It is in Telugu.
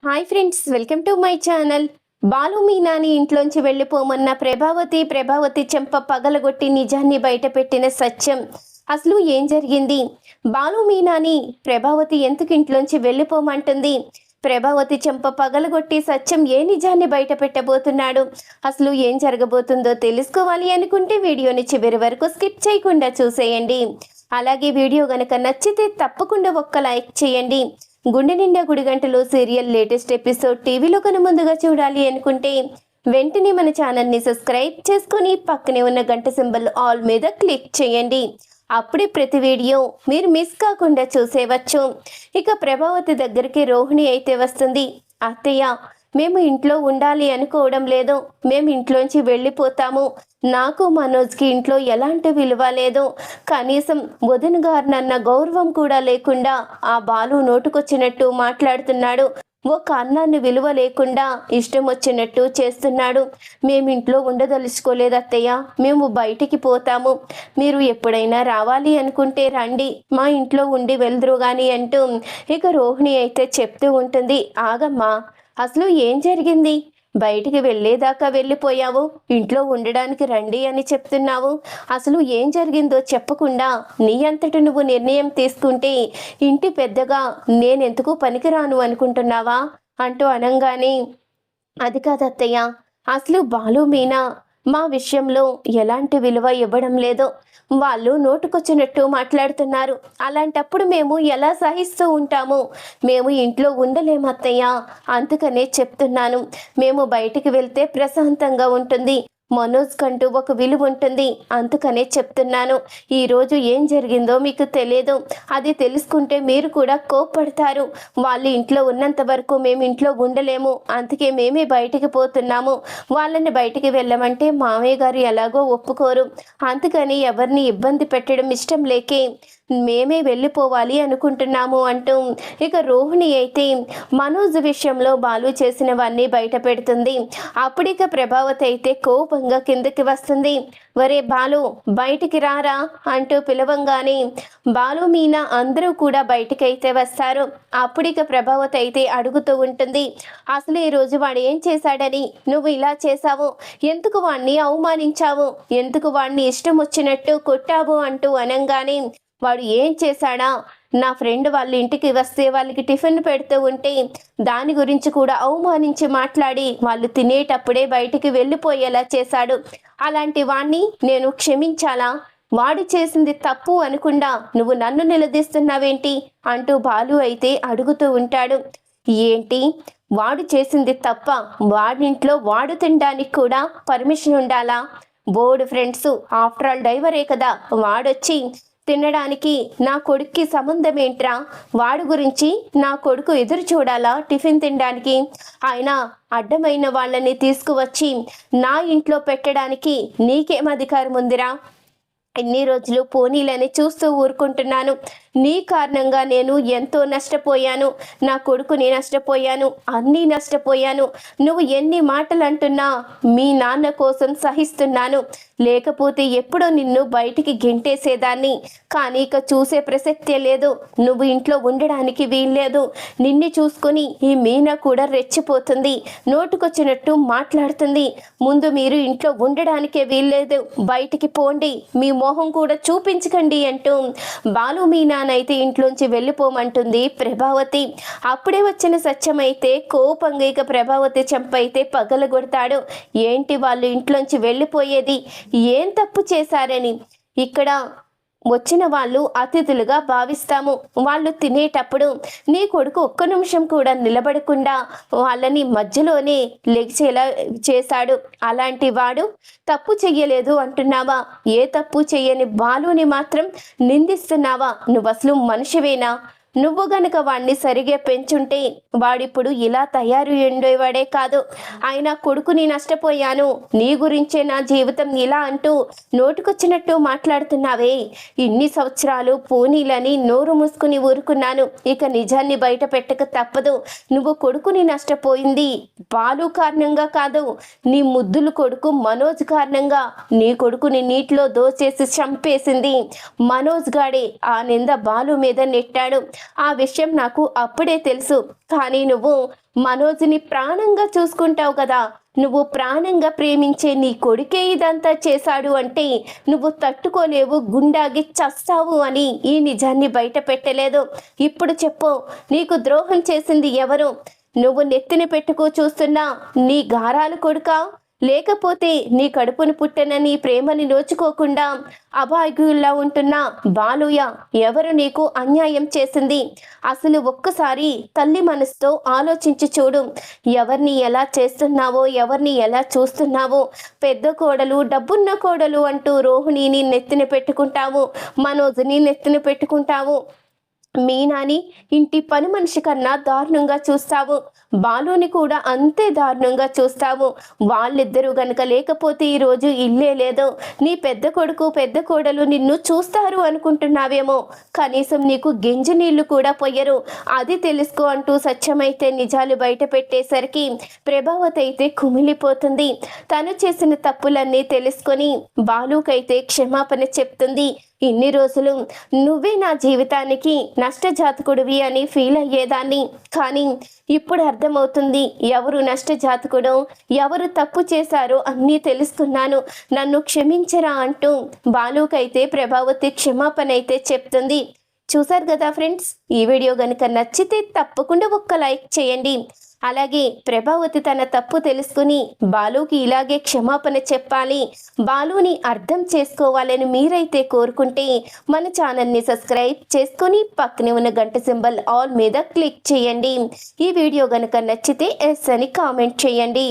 Hi friends, welcome to my channel. Balu మీనాని ఇంట్లోంచి వెళ్ళిపోమన్న ప్రభావతి చెంప పగలగొట్టి నిజాన్ని బయటపెట్టిన సత్యం. అసలు ఏం జరిగింది? బాలు మీనాని ప్రభావతి ఎందుకు ఇంట్లోంచి వెళ్ళిపోమంటుంది? ప్రభావతి చెంప పగలగొట్టి సత్యం ఏ నిజాన్ని బయట పెట్టబోతున్నాడు? అసలు ఏం జరగబోతుందో తెలుసుకోవాలి అనుకుంటే వీడియోని చివరి వరకు స్కిప్ చేయకుండా చూసేయండి. అలాగే వీడియో గనక నచ్చితే తప్పకుండా ఒక్క లైక్ చేయండి. గుండె నిండా గుడిగంటలు సీరియల్ లేటెస్ట్ ఎపిసోడ్ టీవీలో కన్నా ముందుగా చూడాలి అనుకుంటే వెంటనే మన ఛానల్ని సబ్స్క్రైబ్ చేసుకుని పక్కనే ఉన్న గంట సింబల్ ఆల్ మీద క్లిక్ చేయండి. అప్పుడే ప్రతి వీడియో మీరు మిస్ కాకుండా చూసేవచ్చు. ఇక ప్రభావతి దగ్గరికి రోహిణి అయితే వస్తుంది. అత్తయ్య, మేము ఇంట్లో ఉండాలి అనుకోవడం లేదు, మేము ఇంట్లోంచి వెళ్ళిపోతాము. నాకు మనోజ్కి ఇంట్లో ఎలాంటి విలువ లేదు. కనీసం వదిన గారినన్న గౌరవం కూడా లేకుండా ఆ బాలు నోటుకొచ్చినట్టు మాట్లాడుతున్నాడు. ఒక అన్నాన్ని విలువ లేకుండా ఇష్టం వచ్చినట్టు చేస్తున్నాడు. మేము ఇంట్లో ఉండదలుచుకోలేదు అత్తయ్య, మేము బయటికి పోతాము. మీరు ఎప్పుడైనా రావాలి అనుకుంటే రండి, మా ఇంట్లో ఉండి వెళ్దురు గాని అంటూ ఇక రోహిణి అయితే చెప్తూ ఉంటుంది. ఆగమ్మా, అసలు ఏం జరిగింది? బయటికి వెళ్ళేదాకా వెళ్ళిపోయావు, ఇంట్లో ఉండడానికి రండి అని చెప్తున్నావు. అసలు ఏం జరిగిందో చెప్పకుండా నీ అంతటి నువ్వు నిర్ణయం తీసుకుంటే ఇంటి పెద్దగా నేనెందుకు పనికిరాను అనుకుంటున్నావా అంటూ అనంగానే, అది కాదు అత్తయ్య, అసలు బాలు మీనా మా విషయంలో ఎలాంటి విలువ ఇవ్వడం లేదు. వాళ్ళు నోటుకొచ్చినట్టు మాట్లాడుతున్నారు. అలాంటప్పుడు మేము ఎలా సహిస్తూ ఉంటాము? మేము ఇంట్లో ఉండలేము అత్తయ్య, అందుకనే చెప్తున్నాను. మేము బయటికి వెళ్తే ప్రశాంతంగా ఉంటుంది, మనోజ్ కంటూ ఒక విలువ ఉంటుంది, అందుకనే చెప్తున్నాను. ఈరోజు ఏం జరిగిందో మీకు తెలియదు, అది తెలుసుకుంటే మీరు కూడా కోప్పడతారు. వాళ్ళు ఇంట్లో ఉన్నంత వరకు మేము ఇంట్లో ఉండలేము, అందుకే మేమే బయటికి పోతున్నాము. వాళ్ళని బయటికి వెళ్ళమంటే మామయ్య గారు ఎలాగో ఒప్పుకోరు, అందుకని ఎవరిని ఇబ్బంది పెట్టడం ఇష్టం లేకే మేమే వెళ్ళిపోవాలి అనుకుంటున్నాము అంటూ ఇక రోహిణి అయితే మనోజ్ విషయంలో బాలు చేసినవన్నీ బయట పెడుతుంది. అప్పుడిక ప్రభావతి అయితే కోపంగా కిందకి వస్తుంది. వరే బాలు, బయటికి రారా అంటూ పిలవంగానే బాలు మీనా అందరూ కూడా బయటికైతే వస్తారు. అప్పుడిక ప్రభావతి అయితే అడుగుతూ ఉంటుంది, అసలు ఈరోజు వాడు ఏం చేశాడని నువ్వు ఇలా చేశావు? ఎందుకు వాణ్ణి అవమానించావు? ఎందుకు వాణ్ణి ఇష్టం వచ్చినట్టు కొట్టావు అంటూ అనంగానే, వాడు ఏం చేశాడా? నా ఫ్రెండ్ వాళ్ళ ఇంటికి వస్తే వాళ్ళకి టిఫిన్ పెడుతూ ఉంటే దాని గురించి కూడా అవమానించి మాట్లాడి వాళ్ళు తినేటప్పుడే బయటికి వెళ్ళిపోయేలా చేశాడు. అలాంటి వాణ్ణి నేను క్షమించాలా? వాడు చేసింది తప్పు అనుకుండా నువ్వు నన్ను నిలదీస్తున్నావేంటి అంటూ బాలు అయితే అడుగుతూ ఉంటాడు. ఏంటి, వాడు చేసింది తప్ప? వాడింట్లో వాడు తినడానికి కూడా పర్మిషన్ ఉండాలా? బోర్డు ఫ్రెండ్స్, ఆఫ్టర్ ఆల్ డ్రైవరే కదా, వాడొచ్చి తినడానికి నా కొడుక్కి సంబంధం ఏంట్రా? వాడు గురించి నా కొడుకు ఎదురు చూడాలా టిఫిన్ తినడానికి? ఆయన అడ్డమైన వాళ్ళని తీసుకువచ్చి నా ఇంట్లో పెట్టడానికి నీకేం అధికారం ఉందిరా? ఎన్ని రోజులు పోనీలని చూస్తూ ఊరుకుంటున్నాను. నీ కారణంగా నేను ఎంతో నష్టపోయాను, నా కొడుకుని నష్టపోయాను, అన్నీ నష్టపోయాను. నువ్వు ఎన్ని మాటలు అంటున్నా మీ నాన్న కోసం సహిస్తున్నాను, లేకపోతే ఎప్పుడో నిన్ను బయటికి గెంటేసేదాన్ని. కానీ ఇక చూసే ప్రసక్తే లేదు, నువ్వు ఇంట్లో ఉండడానికి వీల్లేదు. నిన్ను చూసుకొని ఈ మీనా కూడా రెచ్చిపోతుంది, నోటుకొచ్చినట్టు మాట్లాడుతుంది. ముందు మీరు ఇంట్లో ఉండడానికే వీల్లేదు, బయటికి పోండి, మీ మోహం కూడా చూపించకండి అంటూ బాలు మీనానైతే ఇంట్లోంచి వెళ్ళిపోమంటుంది ప్రభావతి. అప్పుడే వచ్చిన సత్యం అయితే కోపంగా ఇక ప్రభావతి చెంపైతే పగలగొడతాడు. ఏంటి వాళ్ళు ఇంట్లోంచి వెళ్ళిపోయేది? ఏం తప్పు చేశారని? ఇక్కడ వచ్చిన వాళ్ళు అతిథులుగా భావిస్తాము. వాళ్ళు తినేటప్పుడు నీ కొడుకు ఒక్క నిమిషం కూడా నిలబడకుండా వాళ్ళని మధ్యలోనే లెగిచేలా చేశాడు. అలాంటి వాడు తప్పు చెయ్యలేదు అంటున్నావా? ఏ తప్పు చెయ్యని బాలుని మాత్రం నిందిస్తున్నావా? నువ్వు అసలు మనిషివేనా? నువ్వు గనక వాడిని సరిగా పెంచుంటే వాడిప్పుడు ఇలా తయారు ఉండేవాడే కాదు. ఆయన కొడుకుని నష్టపోయాను, నీ గురించే నా జీవితం ఇలా అంటూ నోటుకొచ్చినట్టు మాట్లాడుతున్నావే. ఇన్ని సంవత్సరాలు పోనీలని నోరు మూసుకుని ఊరుకున్నాను, ఇక నిజాన్ని బయట పెట్టక తప్పదు. నువ్వు కొడుకుని నష్టపోయింది బాలు కారణంగా కాదు, నీ ముద్దులు కొడుకు మనోజ్ కారణంగా. నీ కొడుకుని నీటిలో దోచేసి చంపేసింది మనోజ్ గాడే. ఆ నింద బాలు మీద నెట్టాడు. ఆ విషయం నాకు అప్పుడే తెలుసు. కానీ నువ్వు మనోజ్ని ప్రాణంగా చూసుకుంటావు కదా, నువ్వు ప్రాణంగా ప్రేమించే నీ కొడుకే ఇదంతా చేశాడు అంటే నువ్వు తట్టుకోలేవు, గుండాగి చస్తావు అని ఈ నిజాన్ని బయట పెట్టలేదు. ఇప్పుడు చెప్పు, నీకు ద్రోహం చేసింది ఎవరు? నువ్వు నెత్తిన పెట్టుకో చూస్తున్నా నీ గారాల కొడుకా, లేకపోతే నీ కడుపును పుట్టిన నీ ప్రేమని నోచుకోకుండా అభాగ్యుల్లా ఉంటున్న బాలుయ? ఎవరు నీకు అన్యాయం చేసింది? అసలు ఒక్కసారి తల్లి మనసుతో ఆలోచించి చూడు. ఎవరిని ఎలా చేస్తున్నావో, ఎవరిని ఎలా చూస్తున్నావో. పెద్ద కోడలు, డబ్బున్న కోడలు అంటూ రోహిణిని నెత్తిన పెట్టుకుంటావు, మనోజ్ని నెత్తిన పెట్టుకుంటావు, మీనాని ఇంటి పని మనిషి కన్నా దారుణంగా చూస్తావు, బాలుని కూడా అంతే దారుణంగా చూస్తావు. వాళ్ళిద్దరూ గనక లేకపోతే ఈరోజు ఇల్లే లేదు. నీ పెద్ద కొడుకు పెద్ద కోడలు నిన్ను చూస్తారు అనుకుంటున్నావేమో, కనీసం నీకు గింజ నీళ్లు కూడా పోయరు. అది తెలుసుకో అంటూ సత్యమైతే నిజాలు బయట పెట్టేసరికి ప్రభావతి అయితే కుమిలిపోతుంది. తను చేసిన తప్పులన్నీ తెలుసుకొని బాలుకైతే క్షమాపణ చెప్తుంది. ఇన్ని రోజులు నువ్వే నా జీవితానికి నష్టజాతకుడివి అని ఫీల్ అయ్యేదాన్ని, కానీ ఇప్పుడు అర్థమవుతుంది ఎవరు నష్టజాతకుడో, ఎవరు తప్పు చేశారో అన్నీ తెలుసుకున్నాను, నన్ను క్షమించరా అంటూ బాలుకైతే ప్రభావతి క్షమాపణ అయితే చెప్తుంది. చూసారు కదా ఫ్రెండ్స్, ఈ వీడియో కనుక నచ్చితే తప్పకుండా ఒక్క లైక్ చేయండి. అలాగే ప్రభావతి తన తప్పు తెలుసుకుని బాలుకి ఇలాగే క్షమాపణ చెప్పాలి, బాలుని అర్థం చేసుకోవాలని మీరైతే కోరుకుంటే మన ఛానల్ని సబ్స్క్రైబ్ చేసుకొని పక్కనే ఉన్న గంట సింబల్ ఆల్ మీద క్లిక్ చేయండి. ఈ వీడియో కనుక నచ్చితే ఎస్ అని కామెంట్ చేయండి.